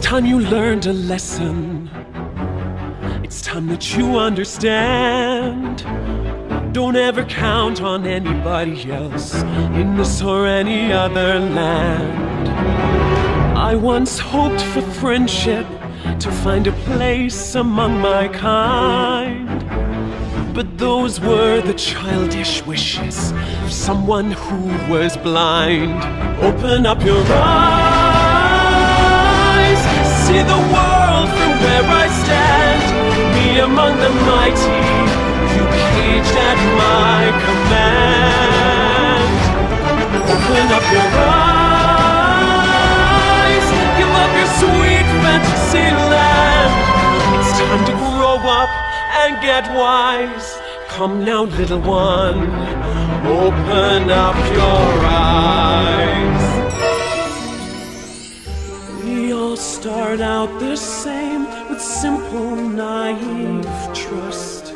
time you learned a lesson. It's time that you understand. Don't ever count on anybody else in this or any other land. I once hoped for friendship, to find a place among my kind, but those were the childish wishes of someone who was blind. Open up your eyes, see the world from where I stand. Me among the mighty, you caged at my command. Open up your eyes, give up your sweet fantasy land. It's time to grow up and get wise. Come now, little one, open up your eyes. We all start out the same, with simple, naive trust.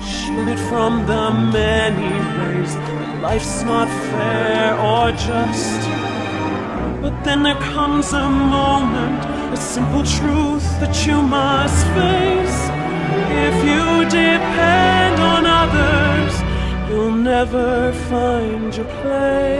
Shield it from the many ways that life's not fair or just. But then there comes a moment, a simple truth that you must face. If you depend on others, you'll never find your place.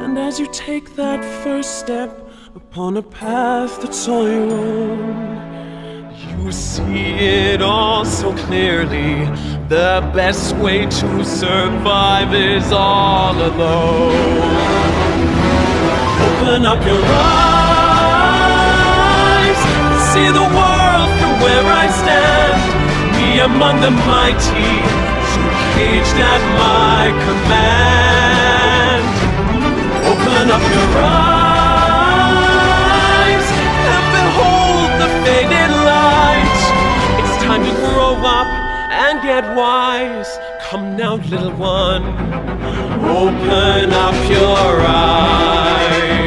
And as you take that first step upon a path that's all your own, you see it all so clearly. The best way to survive is all alone. Open up your eyes, see the world from where I stand. Me among the mighty, you caged at my command. Open up your eyes and behold the faded light. It's time to grow up and get wise. Come now, little one, open up your eyes.